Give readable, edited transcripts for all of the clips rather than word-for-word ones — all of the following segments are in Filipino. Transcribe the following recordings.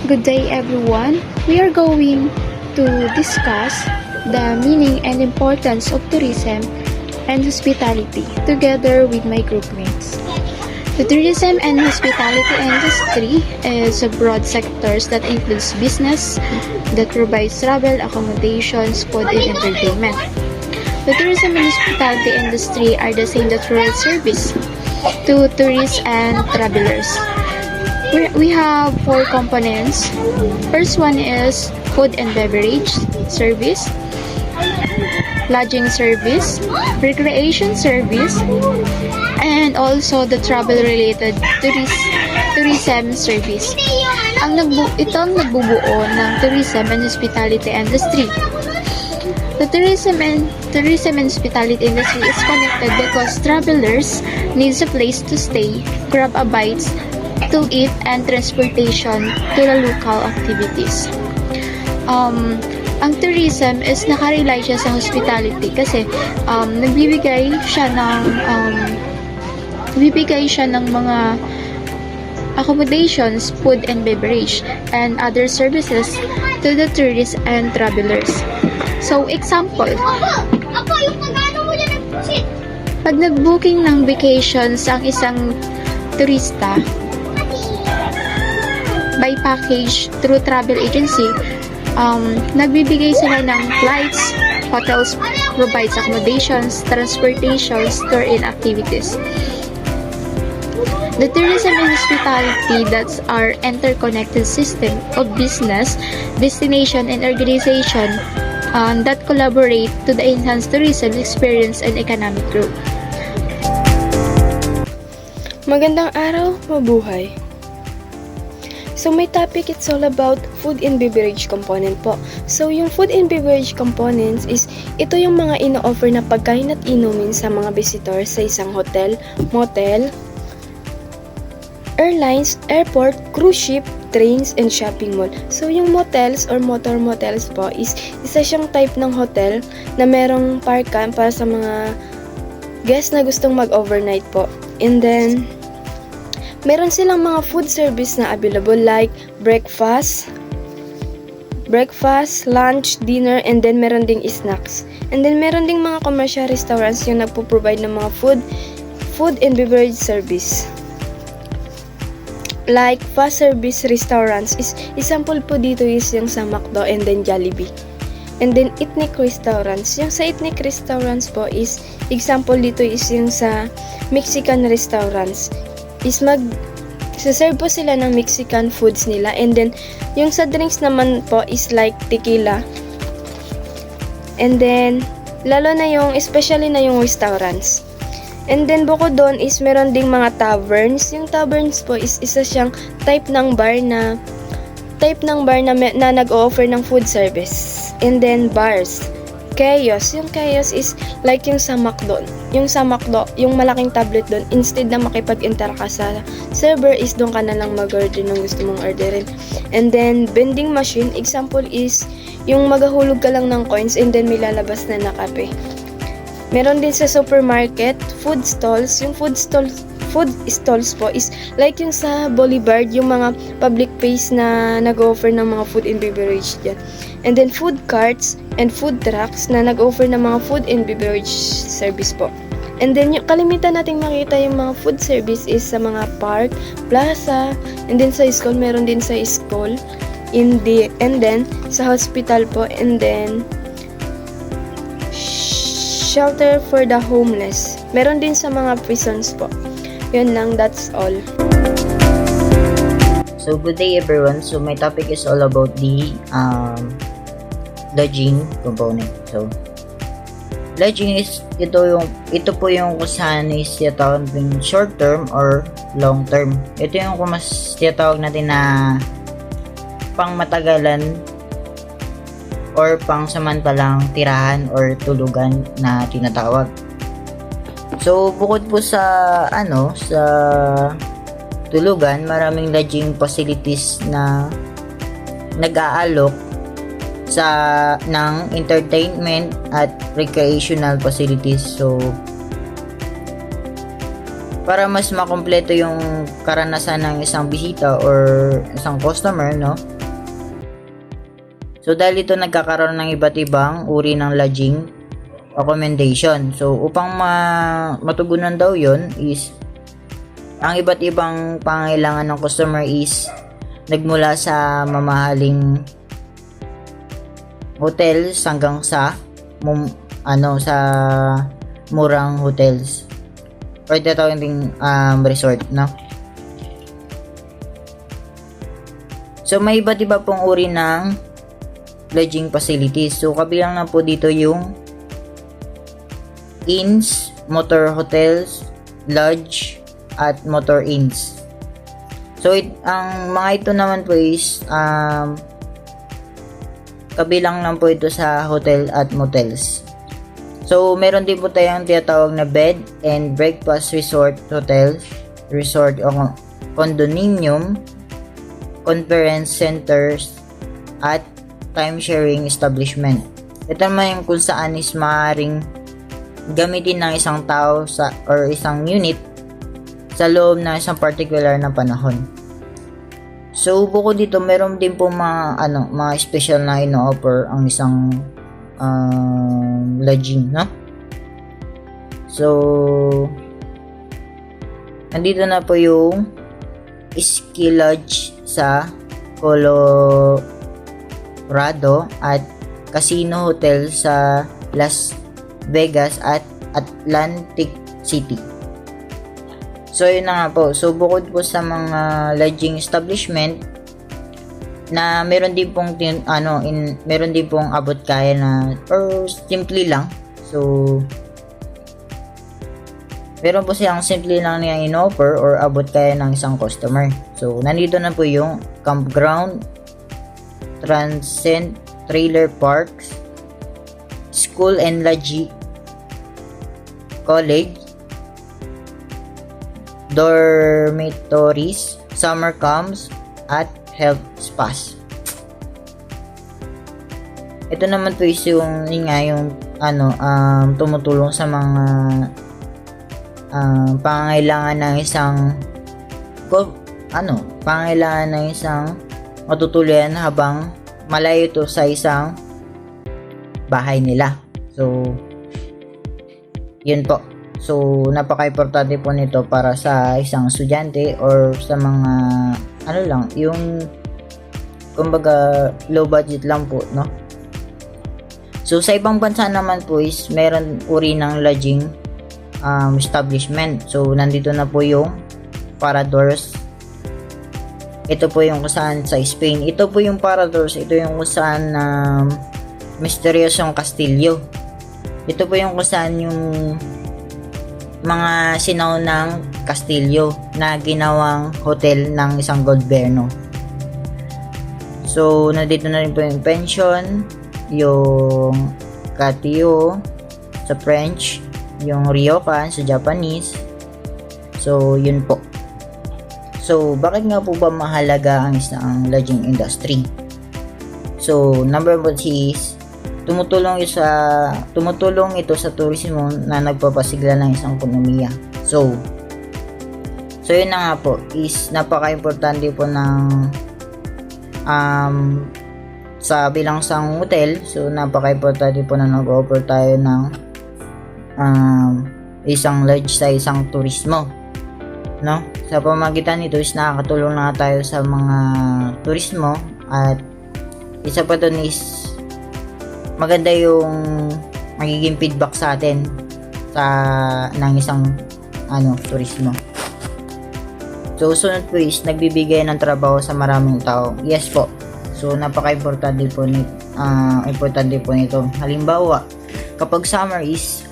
Good day everyone. We are going to discuss the meaning and importance of tourism and hospitality together with my groupmates. The tourism and hospitality industry is a broad sectors that includes business that provides travel, accommodations, food, and entertainment. The tourism and hospitality industry are the same that provide service to tourists and travelers. We have four components. First one is food and beverage service, lodging service, recreation service, and also the travel-related tourism service. Ito ang nagbubuo ng tourism and hospitality industry. The tourism and hospitality industry is connected because travelers needs a place to stay, grab a bites to eat, and transportation to the local activities. Ang tourism is nakarely siya sa hospitality kasi nagbibigay siya ng mga accommodations, food and beverage, and other services to the tourists and travelers. So, example, pag nag-booking ng vacations ang isang turista by package through travel agency, nagbibigay sila ng flights, hotels provides accommodations, transportations, tour and activities. The tourism and hospitality, that's our interconnected system of business, destination, and organization that collaborate to the enhanced tourism experience and economic growth. Magandang araw, mabuhay! So my topic, it's all about food and beverage component po. So yung food and beverage components is ito yung mga ino-offer na pagkain at inumin sa mga visitor sa isang hotel, motel, airlines, airport, cruise ship, trains, and shopping mall. So yung motels or motor motels po is isa siyang type ng hotel na merong parkan para sa mga guests na gustong mag-overnight po. And then meron silang mga food service na available like breakfast, lunch, dinner, and then meron ding snacks. And then meron ding mga commercial restaurants yung nagpo-provide ng mga food and beverage service. Like fast service restaurants is example po dito is yung sa McDo and then Jollibee. And then ethnic restaurants, yung sa ethnic restaurants po is example dito is yung sa Mexican restaurants. Is serve po sila ng Mexican foods nila, and then yung sa drinks naman po is like tequila, and then lalo na yung especially na yung restaurants. And then bukod doon is meron ding mga taverns. Yung taverns po is isa siyang type ng bar na nag-o-offer ng food service. And then bars, kiosk. Yung kiosk is like yung sa McDo. Yung malaking tablet doon, instead na makipag-interact ka sa server is doon ka na lang mag-order ng gusto mong orderin. And then vending machine, example is yung maghahulog ka lang ng coins and then may lalabas na kape. Meron din sa supermarket, food stalls. Yung food stalls po is like yung sa Boulevard, yung mga public place na nag-offer ng mga food and beverage dyan. And then food carts and food trucks na nag-offer ng mga food and beverage service po. And then yung kalimitan nating makita yung mga food service is sa mga park, plaza, and then sa school, meron din sa school, and then sa hospital po, and then shelter for the homeless. Meron din sa mga prisons po. Yun lang, that's all. So good day everyone. So my topic is all about the lodging component. So lodging is ito po yung kung saan is tinatawag ng short term or long term. Ito yung kung mas tinatawag natin na pang matagalan or pang samantalang tirahan or tulugan na tinatawag. So bukod po sa sa tulugan, maraming lodging facilities na nag-aalok ng entertainment at recreational facilities. So para mas makumpleto yung karanasan ng isang bisita or isang customer, no, So dahil ito nagkakaroon ng iba't ibang uri ng lodging accommodation. So upang matugunan daw yon is ang iba't ibang pangailangan ng customer is nagmula sa mamahaling hotels hanggang sa sa murang hotels or tinatawag ding resort, no? So may iba't iba pong uri ng lodging facilities. So kabilang na po dito yung inns, motor hotels, lodge, at motor inns. So ang mga ito naman po is kabilang lang po ito sa hotel at motels. So meron din po tayong tinatawag na bed and breakfast resort hotels, resort o condominium, conference centers, at time-sharing establishment. Ito naman yung kung saan is maaaring gamitin ng isang tao or isang unit sa loob ng isang particular na panahon. So bukod dito, meron din po mga special na ino-offer ang isang lodging, no? So nandito na po yung Ski Lodge sa Colorado at Casino Hotel sa Las Vegas at Atlantic City. So yun na nga po. So bukod po sa mga lodging establishment na meron din pong meron din pong abot kaya na or simply lang. So meron po siyang simple lang niyang in-offer or abot kaya ng isang customer. So nandito na po yung campground, transient trailer parks, school and lodge, college, dormitories, summer camps, at health spas. Ito naman po is yung tumutulong sa mga pangangailangan ng isang matutuluyan habang malayo ito sa isang bahay nila. So yun po. So napaka-importante po nito para sa isang estudyante or sa mga yung kumbaga low budget lang po, no? So sa ibang bansa naman po is meron uri ng lodging establishment. So nandito na po yung Paradors. Ito po yung kusaan sa Spain. Ito po yung Paradors. Ito yung kusaan misteryosyong kastilyo. Ito po yung kusaan yung mga sinaunang kastilyo na ginawang hotel ng isang gobyerno. So nandito na rin po yung pension, yung Katio sa French, yung Ryokan sa Japanese. So yun po. So bakit nga po ba mahalaga ang isang lodging industry? So number 1 is tumutulong ito sa tourismo na nagpapasigla ng isang ekonomiya. So yun na nga po is napaka-importante po ng sa bilang isang hotel. So napaka-importante po na nag-offer tayo ng isang lodge sa isang turismo, no? Sa pamamagitan nito is nakakatulong na tayo sa mga turismo at isa pa doon is maganda yung magiging feedback sa atin ng isang turismo. So sunod po is nagbibigay ng trabaho sa maraming tao. Yes po. So napaka-importante po nito. Halimbawa, kapag summer is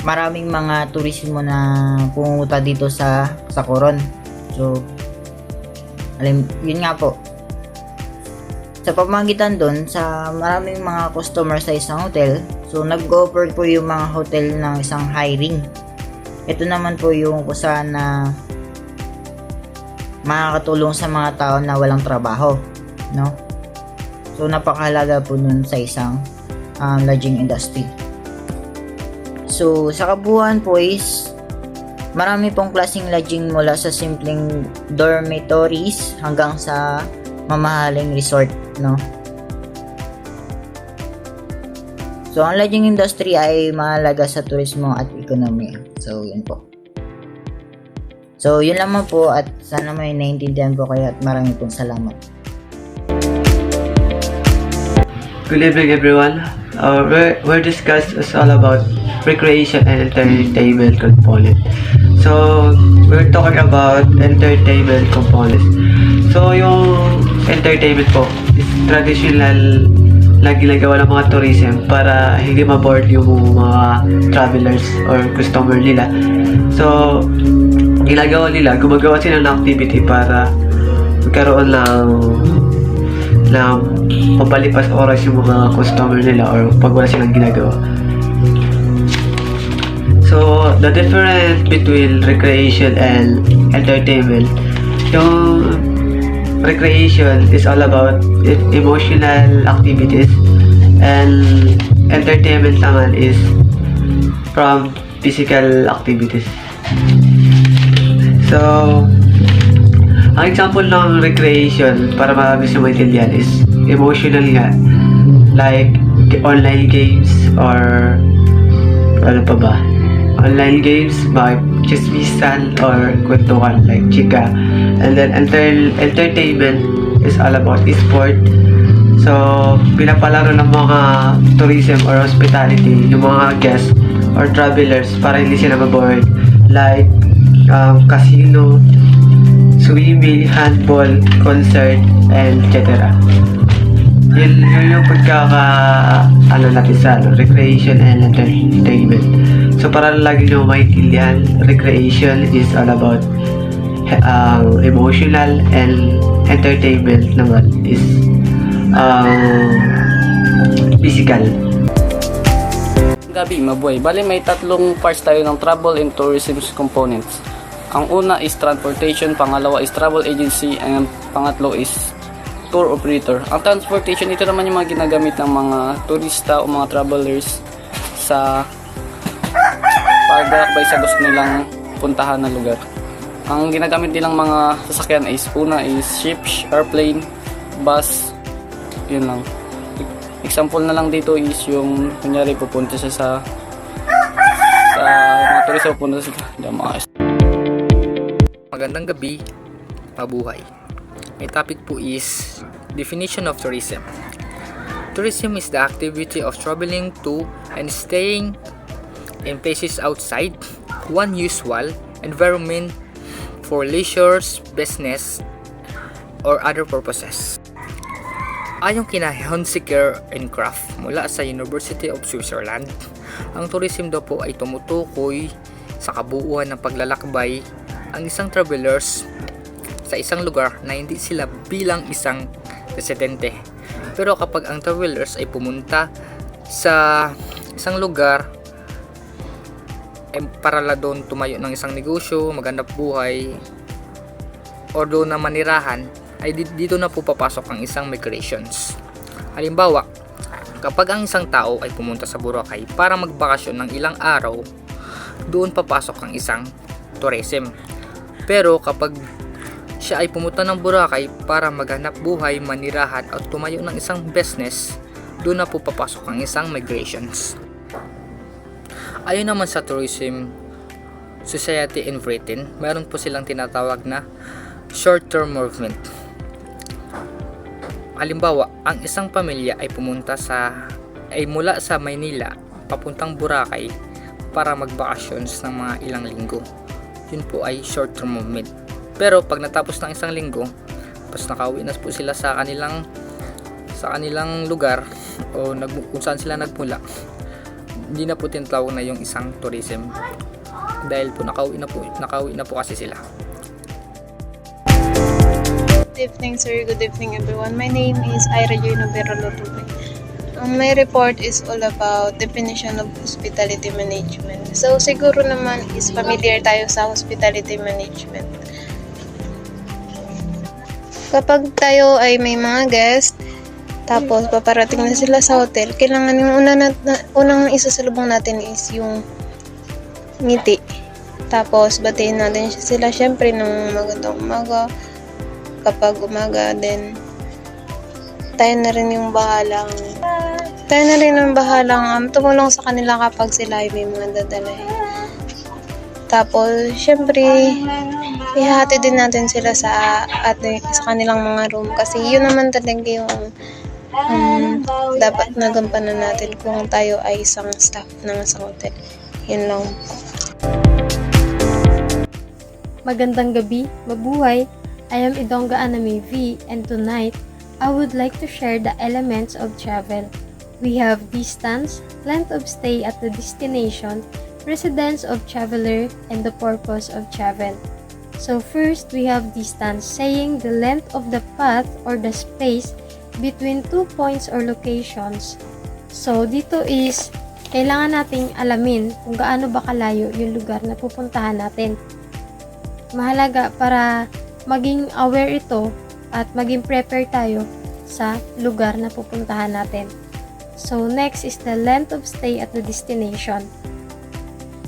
maraming mga turismo na pumunta dito sa Coron. So yun nga po. Sa pamamagitan doon sa maraming mga customer sa isang hotel, so nag-offer po yung mga hotel ng isang hiring. Ito naman po yung kusan na makakatulong sa mga tao na walang trabaho, no? So napakahalaga po nun sa isang lodging industry. So sa kabuuan po is marami pong klaseng lodging mula sa simpleng dormitories hanggang sa mamahaling resort, no? So, ang lodging industry ay mahalaga sa turismo at ekonomiya. So, yun po. So, yun lamang po at sana may naiintindihan po kayo at maraming pong salamat. Good evening, everyone. Our discuss is all about recreation and entertainment component. So, we're talking about entertainment components. So, yung entertainment po is traditional na ginagawa ng mga tourism para hindi ma-bored yung mga travelers or customer nila. So, gumagawa sila ng activity para magkaroon ng papalipas oras yung mga customer nila or pag wala silang ginagawa. So, the difference between recreation and entertainment, yung recreation is all about emotional activities and entertainment naman is from physical activities. So, ang example ng recreation para mas maintindihan is emotional nga, like online games or ano pa ba? Online games, chismisan or kwentuhan like chika. And then entertainment is all about sport. So, pinapalaro ng mga tourism or hospitality yung mga guests or travelers para hindi sila mabored, like casino, swimming, handball, concert, and etc. Yun yung natin sa recreation and entertainment. So, para lagi nyo maintindihan, recreation is all about emotional, and entertainment naman is physical. Gabi, mabuhay. Bali, may tatlong parts tayo ng travel and tourism components. Ang una is transportation, pangalawa is travel agency, and pangatlo is tour operator. Ang transportation, ito naman yung mga ginagamit ng mga turista o mga travelers sa paglalakbay sa gusto nilang puntahan na lugar. Ang ginagamit nilang mga sasakyan is una is ships, airplane, bus, yun lang. Example na lang dito is yung kunyari pupunta siya sa mga turista pupunta sa mga. Magandang gabi, mabuhay. My topic po is definition of tourism. Tourism is the activity of traveling to and staying in places outside one usual environment for leisure, business, or other purposes. Ayon kina Hunziker and Kraft mula sa University of Switzerland, ang tourism daw po ay tumutukoy sa kabuuan ng paglalakbay ang isang travelers sa isang lugar na hindi sila bilang isang residente. Pero kapag ang travelers ay pumunta sa isang lugar para la doon tumayo ng isang negosyo, maghanap buhay, o doon na manirahan, ay dito na po papasok ang isang migrations. Halimbawa, kapag ang isang tao ay pumunta sa Boracay para magbakasyon ng ilang araw, doon papasok ang isang tourism. Pero kapag siya ay pumunta ng Boracay para maghanap buhay, manirahan at tumayo ng isang business, doon na po papasok ang isang migrations. Ayon naman sa Tourism Society in Britain, mayroon po silang tinatawag na short-term movement. Halimbawa, ang isang pamilya ay mula sa Maynila papuntang Boracay para magbakasyons ng mga ilang linggo. Yun po ay short-term movement. Pero pag natapos ng isang linggo, tapos nakauwi na po sila sa kanilang lugar o kung saan sila nagmula, hindi na po tinatawag na yung isang tourism dahil po nakauwi na po kasi sila. Good evening, sir. Good evening, everyone. My name is Ira Juno Beralotube. My report is all about definition of hospitality management. So, siguro naman is familiar tayo sa hospitality management. Kapag tayo ay may mga guest, tapos paparating na sila sa hotel, kailangan yung unang isasalubong natin is yung ngiti. Tapos, batiin natin sila syempre ng magandang umaga. Kapag umaga, then tayo na rin yung bahalang tayo na rin ang bahalang tumulong sa kanila kapag sila ay may mga dadalhin. Tapos, syempre, ihati din natin sila sa kanilang mga room kasi yun naman talaga yung dapat nagampanan natin kung tayo ay isang staff ng isang hotel. Yun lang po. Magandang gabi, mabuhay! I am Idonga Anami V, and tonight, I would like to share the elements of travel. We have distance, length of stay at the destination, residence of traveler, and the purpose of travel. So first, we have distance, saying the length of the path or the space between 2 points or locations. So dito is, kailangan nating alamin kung gaano ba kalayo yung lugar na pupuntahan natin. Mahalaga para maging aware ito at maging prepare tayo sa lugar na pupuntahan natin. So next is the length of stay at the destination.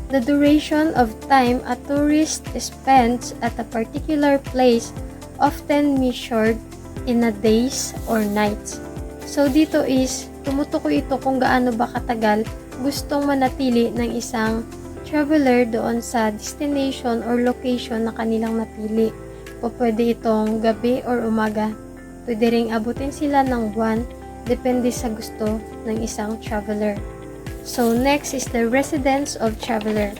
The duration of time a tourist spends at a particular place often measured in a days or nights. So dito is tumutukoy ito kung gaano ba katagal gustong manatili ng isang traveler doon sa destination or location na kanilang napili. O pwede itong gabi or umaga. Pwede ring abutin sila ng buwan, depende sa gusto ng isang traveler. So next is the residence of traveler.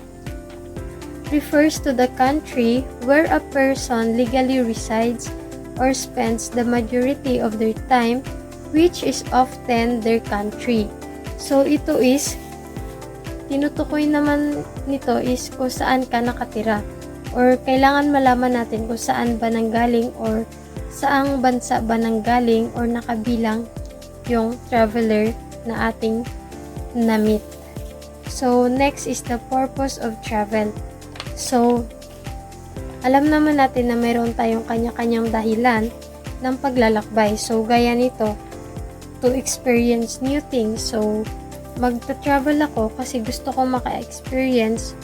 Refers to the country where a person legally resides or spends the majority of their time, which is often their country. So ito is, tinutukoy naman nito is kung saan ka nakatira. Or kailangan malaman natin kung saan ba nanggaling or saang bansa ba nanggaling or nakabilang yung traveler na ating na-meet. So, next is the purpose of travel. So, alam naman natin na mayroon tayong kanya-kanyang dahilan ng paglalakbay. So, gaya nito, to experience new things. So, magta-travel ako kasi gusto ko maka-experience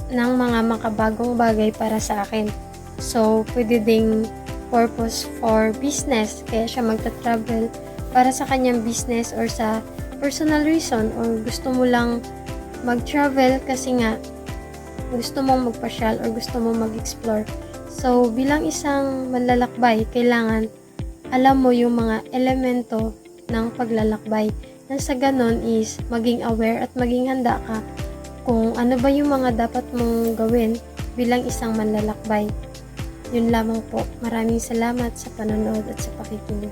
ng mga makabagong bagay para sa akin. So, pwede ding purpose for business. Kaya siya magta-travel para sa kanyang business or sa personal reason or gusto mo lang mag-travel kasi nga gusto mong magpasyal or gusto mong mag-explore. So, bilang isang manlalakbay, kailangan alam mo yung mga elemento ng paglalakbay. Nang sa ganon is maging aware at maging handa ka kung ano ba yung mga dapat mong gawin bilang isang manlalakbay. Yun lamang po. Maraming salamat sa panonood at sa pakikinig.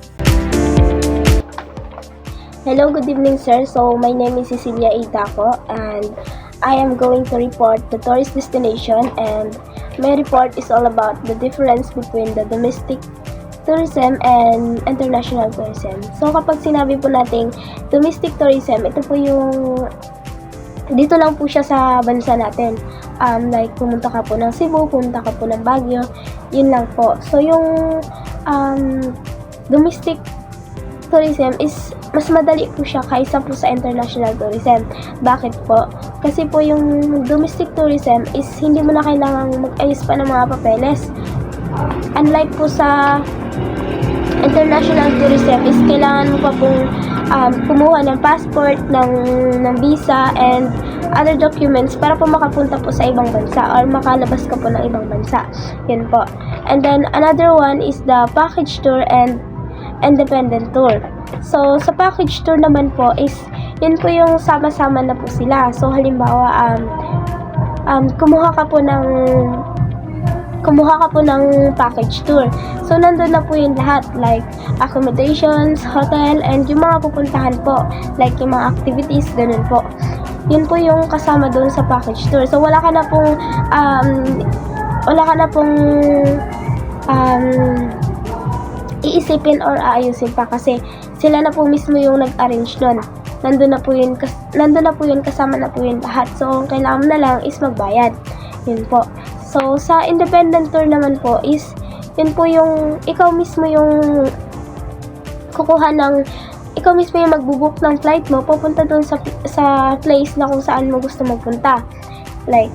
Hello, good evening sir. So, my name is Cecilia Itaco and I am going to report the tourist destination, and my report is all about the difference between the domestic tourism and international tourism. So, kapag sinabi po nating domestic tourism, ito po yung dito lang po siya sa bansa natin. Like, pumunta ka po ng Cebu, pumunta ka po ng Baguio, yun lang po. So, yung domestic tourism is mas madali po siya kaysa po sa international tourism. Bakit po? Kasi po yung domestic tourism is hindi mo na kailangang mag-ayos pa ng mga papeles. Unlike po sa international tourism is kailangan mo pa pong kumuha ng passport, ng visa, and other documents para po makapunta po sa ibang bansa or makalabas ka po ng ibang bansa. Yun po. And then, another one is the package tour and independent tour. So, sa package tour naman po is, yun po yung sama-sama na po sila. So, halimbawa, kumuha ka po ng package tour. So, nandun na po yung lahat, like accommodations, hotel, and yung mga pupuntahan po, like yung mga activities, ganun po. Yun po yung kasama doon sa package tour. So, wala ka na pong iisipin or aayusin pa kasi sila na po mismo yung nag-arrange nun. Nandun na po yun kasama na po yun lahat. So, ang kailangan na lang is magbayad. Yun po. So, sa independent tour naman po is, yun po yung, ikaw mismo yung magbubuk ng flight mo, pupunta doon sa place na kung saan mo gusto magpunta. Like,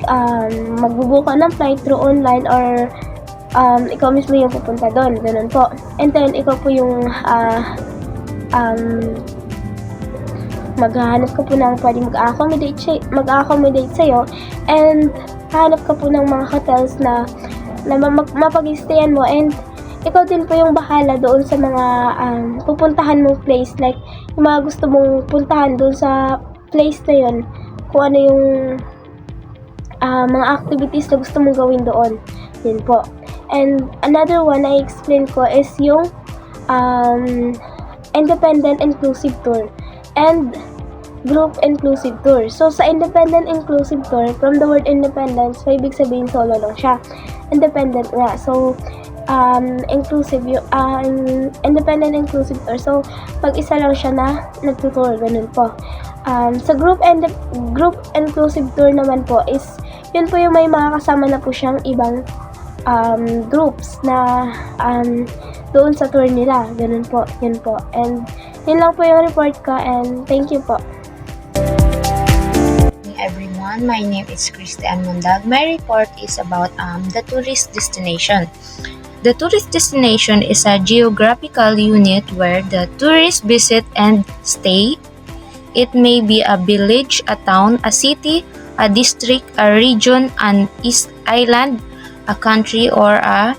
magbubuk ka ng flight through online or ikaw mismo yung pupunta doon, ganun po. And then, ikaw po yung maghahanap ka po ng pwede mag-accommodate sa'yo, and hahanap ka po ng mga hotels na mapag-stayan mo, and ikaw din po yung bahala doon sa mga pupuntahan mong place, like yung mga gusto mong puntahan doon sa place na yun, kung ano yung mga activities na gusto mong gawin doon. Yun po. And another one na i-explain ko is yung independent inclusive tour and group inclusive tour. So sa independent inclusive tour, from the word independence, so ibig sabihin solo lang siya. Independent nga. So inclusive yung independent inclusive tour. So pag isa lang siya na nagtutour, ganun po. Sa group inclusive tour naman po is yun po yung may mga kasama na po siyang ibang groups na doon sa tour nila. Ganun po, yun po. And yun lang po yung report ko, and thank you po. Everyone, my name is Christian Mundag. My report is about the tourist destination. The tourist destination is a geographical unit where the tourists visit and stay. It may be a village, a town, a city, a district, a region, an island, a country, or a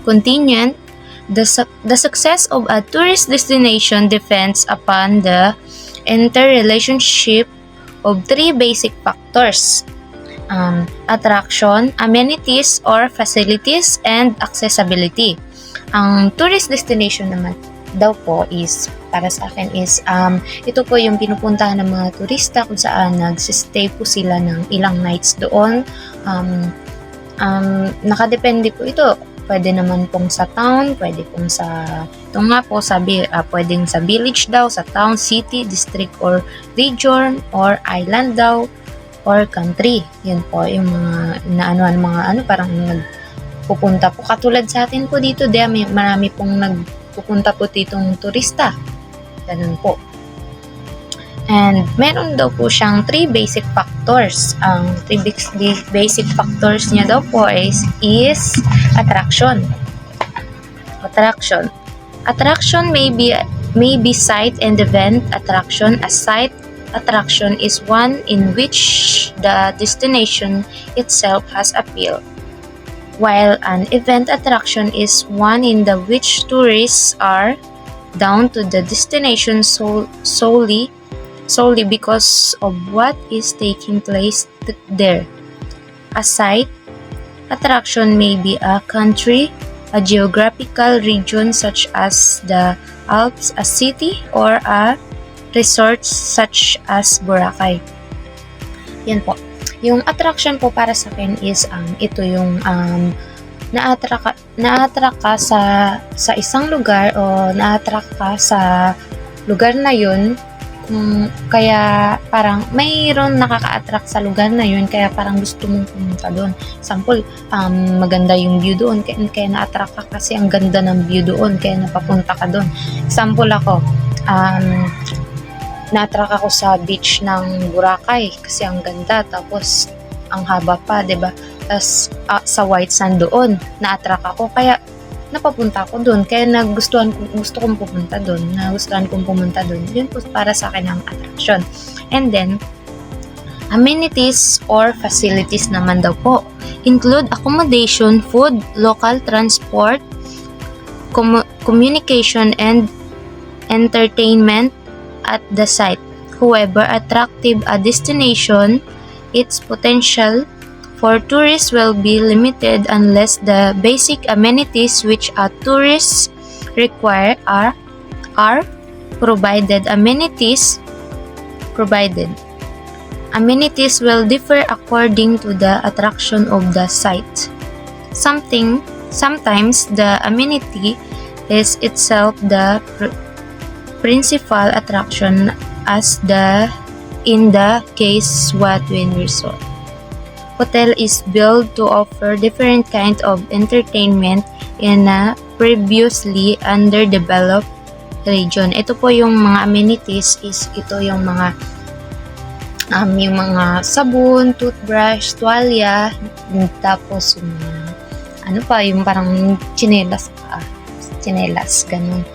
continent. The success of a tourist destination depends upon the interrelationship of three basic factors: attraction, amenities or facilities, and accessibility. Ang tourist destination naman daw po is, para sa akin is, ito po yung pinupuntahan ng mga turista kung saan nagsistay po sila ng ilang nights doon. Nakadepende po ito. Pwede naman pong sa town, pwede pong sa, ito nga po, pwedeng sa village daw, sa town, city, district, or region, or island daw, or country. Yun po, yung mga parang nagpupunta po. Katulad sa atin po dito, marami pong nagpupunta po ditong turista. Ganun po. And meron daw po siyang 3 basic factors. Ang 3 basic factors niya daw po is attraction. Attraction may be site and event attraction. A site attraction is one in which the destination itself has appeal, while an event attraction is one in the which tourists are down to the destination solely because of what is taking place there. A site attraction may be a country, a geographical region such as the Alps, a city, or a resort such as Boracay. Yan po. Yung attraction po para sa akin is ito yung na-attract ka sa isang lugar, o na-attract ka sa lugar na yun, kaya parang mayroon nakaka-attract sa lugar na yun, kaya parang gusto mong pumunta doon. Example, maganda yung view doon, kaya na-attract ka kasi ang ganda ng view doon, kaya napapunta ka doon. Example ako, na-attract ako sa beach ng Boracay kasi ang ganda, tapos ang haba pa, 'di ba? Tapos sa white sand doon, na-attract ako, kaya napapunta ako doon, kaya gusto kong pumunta doon, yun po para sa akin ang attraction. And then amenities or facilities naman daw po include accommodation, food, local transport, communication, and entertainment at the site. However attractive a destination, its potential for tourists will be limited unless the basic amenities which a tourist require are provided. Amenities will differ according to the attraction of the site. Sometimes the amenity is itself the principal attraction, as in the case Watwin Resort. Hotel is built to offer different kinds of entertainment in a previously underdeveloped region. Ito po yung mga amenities is ito yung mga sabon, toothbrush, tuwalya, tapos yung yung parang tsinelas, ganun.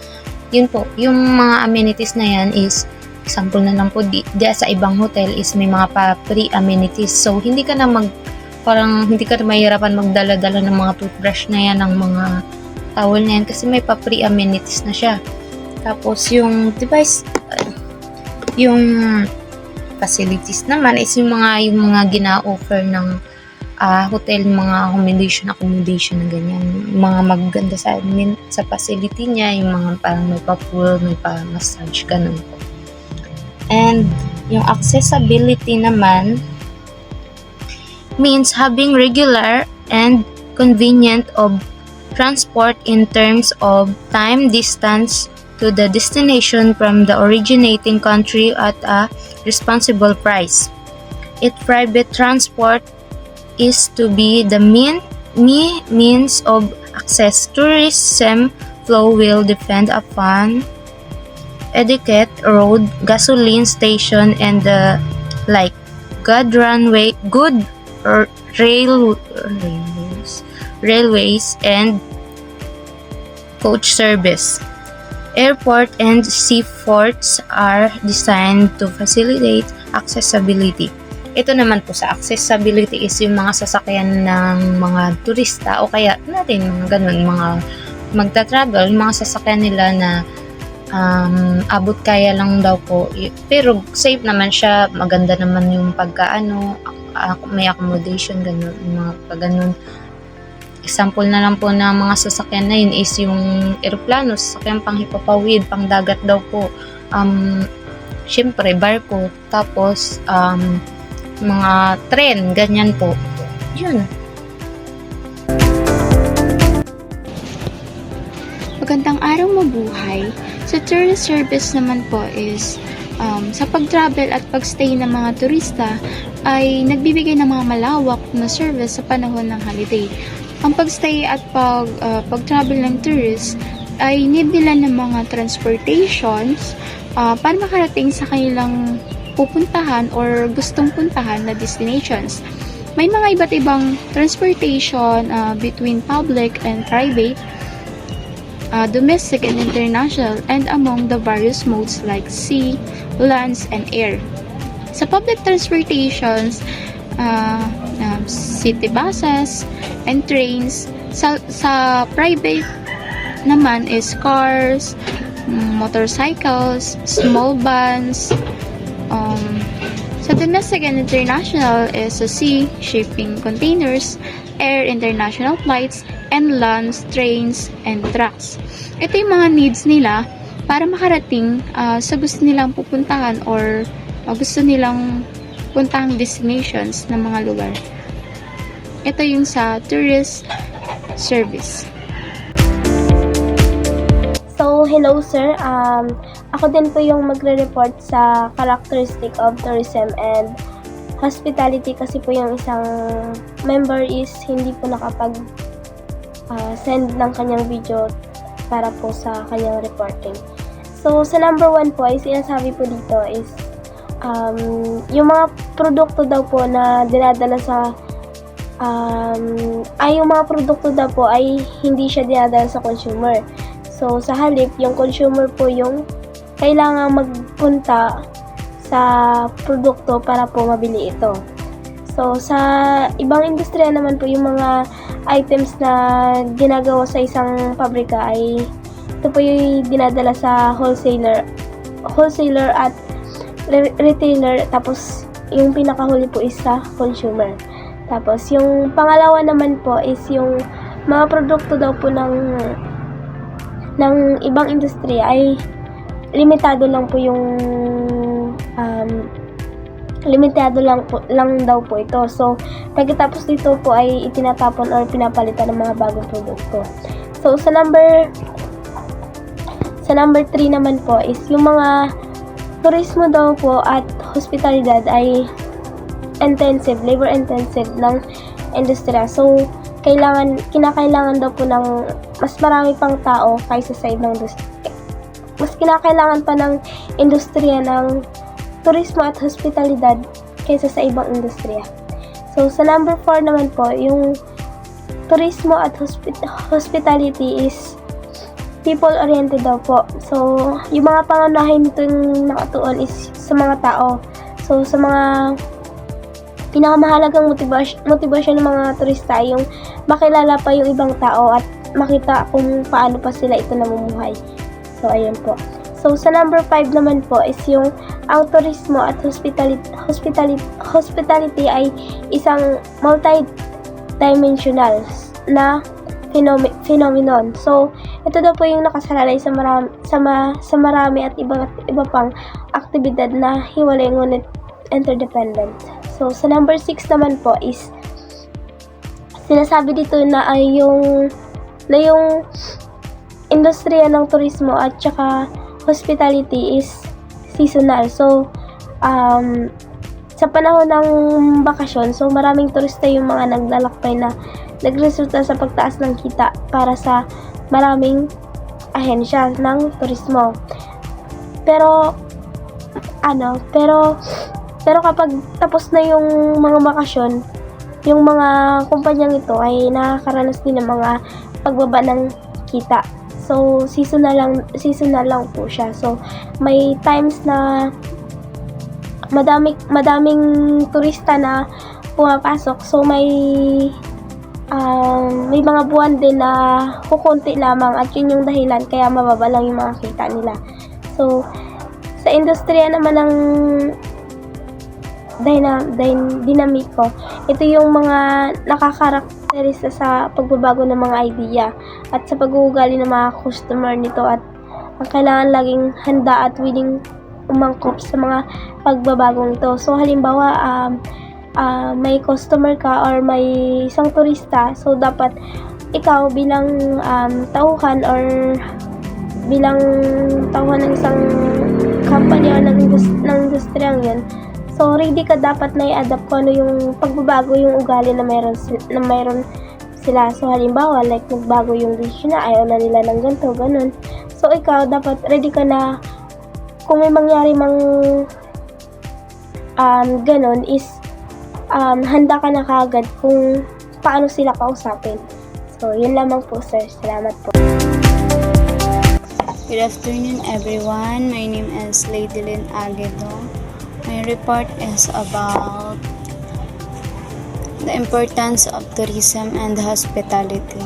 Yun po, yung mga amenities na yan is example na lang po, di sa ibang hotel is may mga free amenities. So, hindi ka na mahirapan magdala-dala ng mga toothbrush na yan, ng mga towel na yan, kasi may free amenities na siya. Tapos, yung device, yung facilities naman is yung mga gina-offer ng hotel, mga accommodation na ganyan, mga maganda sa facility niya, yung mga parang may pa-pool, may pa-massage, ganun po. And yung accessibility naman means having regular and convenient of transport in terms of time, distance to the destination from the originating country at a responsible price. If private transport is to be the means of access, tourism flow will depend upon etiquette, road, gasoline station, and the like. Good railways, and coach service. Airport and seaports are designed to facilitate accessibility. Ito naman po sa accessibility is yung mga sasakyan ng mga turista o kaya natin mga ganun, mga magta-travel, yung mga sasakyan nila na abot kaya lang daw po, pero safe naman siya, maganda naman yung may accommodation, ganun, mga ganun. Example na lang po ng mga sasakyan na yun is yung eroplano, sasakyan pang hipapawid, pang dagat daw po, syempre barko, tapos mga tren, ganyan po. Yun. Magandang araw, mabuhay. Sa tourist service naman po is sa pag-travel at pag-stay ng mga turista ay nagbibigay ng mga malawak na service sa panahon ng holiday. Ang pag-stay at pag-travel ng tourist ay need nila ng mga transportations para makarating sa kanilang pupuntahan or gustong puntahan na destinations. May mga iba't ibang transportation between public and private, domestic and international, and among the various modes like sea, lands, and air. Sa public transportations, city buses and trains. Sa private naman is cars, motorcycles, small vans. Sa domestic and international is sa sea, shipping containers, air, international flights, and lands, trains, and trucks. Ito yung mga needs nila para makarating sa gusto nilang pupuntahan or gusto nilang puntahang destinations ng mga lugar. Ito yung sa tourist service. So, hello sir. Ako din po yung magre-report sa characteristic of tourism and hospitality kasi po yung isang member is hindi po send ng kanyang video para po sa kanyang reporting. So, sa number 1 po ay sinasabi po dito is yung mga produkto daw po na dinadala yung mga produkto daw po ay hindi siya dinadala sa consumer. So, sa halip, yung consumer po yung kailangan magpunta sa produkto para po mabili ito. So, sa ibang industriya naman po, yung mga items na ginagawa sa isang pabrika ay ito po yung dinadala sa wholesaler at retailer, tapos yung pinakahuli po is sa consumer. Tapos, yung pangalawa naman po is yung mga produkto daw po ng ibang industriya ay limitado lang po yung lang daw po ito. So, pagkatapos dito po ay itinatapon or pinapalitan ng mga bagong produkto. So, sa number 3 naman po is yung mga turismo daw po at hospitalidad ay labor intensive ng industriya. So, kinakailangan daw po ng mas marami pang tao kaysa sa ibang industriya. Mas kinakailangan pa ng industriya ng turismo at hospitalidad kaysa sa ibang industriya. So, sa number 4 naman po, yung turismo at hospitality is people-oriented daw po. So, yung mga pangunahin nitong nakatuon is sa mga tao. So, sa mga pinakamahalagang motivasyon ng mga turista ay yung makilala pa yung ibang tao at makita kung paano pa sila ito namumuhay. So, ayun po. So, sa number 5 naman po is yung ang turismo at hospitality ay isang multi-dimensional na phenomenon. So, ito daw po yung nakasalalay sa marami at iba pang aktibidad na hiwalay ngunit interdependent. So, sa number 6 naman po is sinasabi dito na ay yung industriya ng turismo at saka hospitality is seasonal. So, sa panahon ng bakasyon, so maraming turista yung mga naglalakbay na nagresulta sa pagtaas ng kita para sa maraming ahensya ng turismo. Pero kapag tapos na yung mga bakasyon, yung mga kumpanyang ito ay nakakaranas din ng mga pagbaba ng kita. So, seasonal lang po siya. So, may times na madaming turista na pumapasok. So, may mga buwan din na kukunti lamang at yun yung dahilan kaya mababa lang yung mga kita nila. So, sa industriya naman ng dinamiko, ito yung mga nakakarakterista sa pagbabago ng mga idea at sa pag-uugali ng mga customer nito at ang kailangan laging handa at willing umangkop sa mga pagbabagong ito. So, halimbawa, may customer ka or may isang turista, so dapat ikaw bilang tauhan or bilang tauhan ng isang company or ng industriyang yun, so ready ka dapat na i-adapt kung ano yung pagbabago yung ugali na mayroon sila. So, halimbawa, like magbago yung dish na, ayaw na nila ng ganito, ganun. So, ikaw dapat ready ka na kung may mangyari mang ganun is handa ka na kaagad kung paano sila kausapin. So, yun lamang po, sir. Salamat po. Good afternoon, everyone. My name is Lady Lynn Aguedo. My report is about the importance of tourism and hospitality.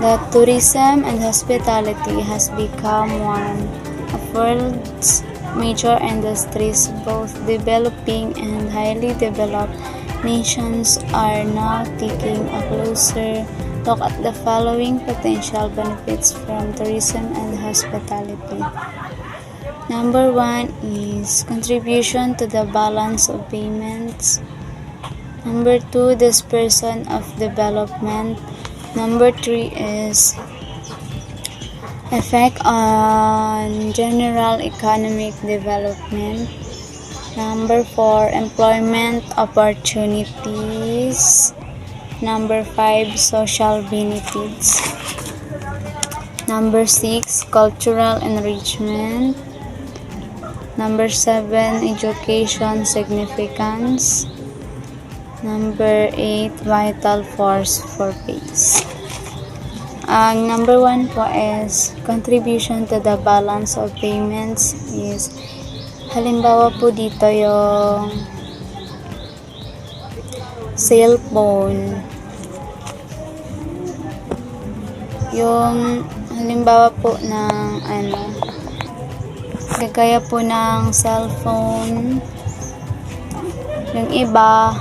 The tourism and hospitality has become one of world's major industries. Both developing and highly developed nations are now taking a closer look at the following potential benefits from tourism and hospitality. Number 1 is contribution to the balance of payments. Number 2, dispersion of development. Number 3 is effect on general economic development. Number 4, employment opportunities. Number 5, social benefits. Number 6, cultural enrichment. Number 7, education significance. Number 8, vital force for peace. Ang number 1 po is contribution to the balance of payments is halimbawa po dito yung cellphone. Yung halimbawa po ng kagaya po ng cellphone, yung iba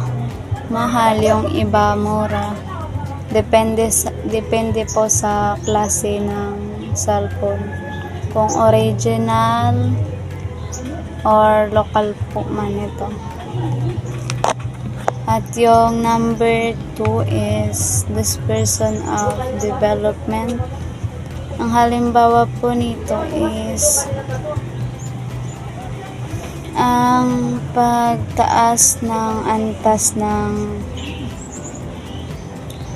mahal, yung iba mura. Depende po sa klase ng cellphone. Kung original or local po man ito. At yung number 2 is dispersion of development. Ang halimbawa po nito is ang pagtaas ng antas ng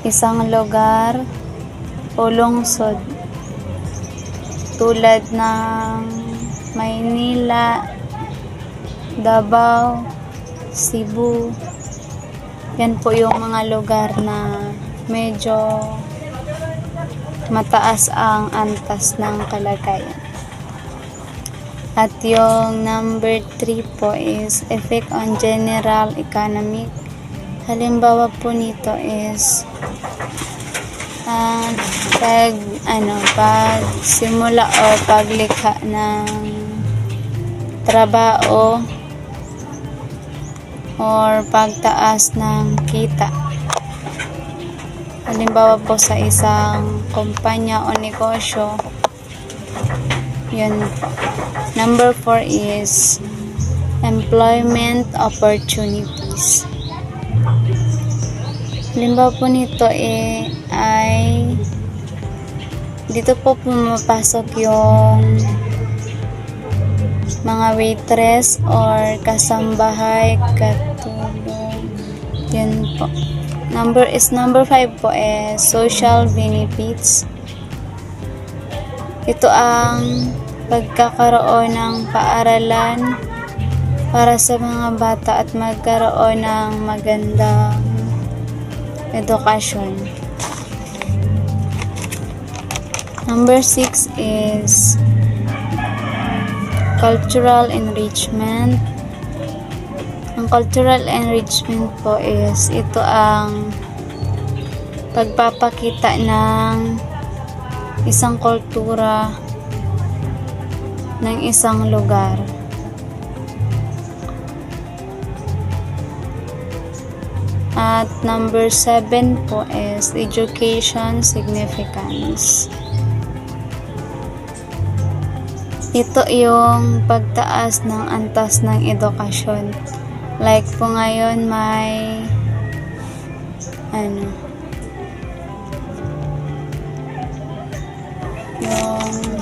isang lugar o lungsod tulad ng Maynila, Davao, Cebu. Yan po yung mga lugar na medyo mataas ang antas ng kalagayan. At yung number 3 po is effect on general economic. Halimbawa po nito is pag simula o paglikha ng trabaho or pagtaas ng kita. Halimbawa po sa isang kumpanya o negosyo, yun po. Number 4 is employment opportunities. Halimbawa po nito ay dito po pumapasok yung mga waitress or kasambahay, katulong. Yun po. Number 5 po social benefits. Ito ang pagkakaroon ng paaralan para sa mga bata at magkaroon ng magandang edukasyon. Number 6 is cultural enrichment. Ang cultural enrichment po is ito ang pagpapakita ng isang kultura ng isang lugar. At number 7 po is education significance. Ito yung pagtaas ng antas ng edukasyon. Like po ngayon may yung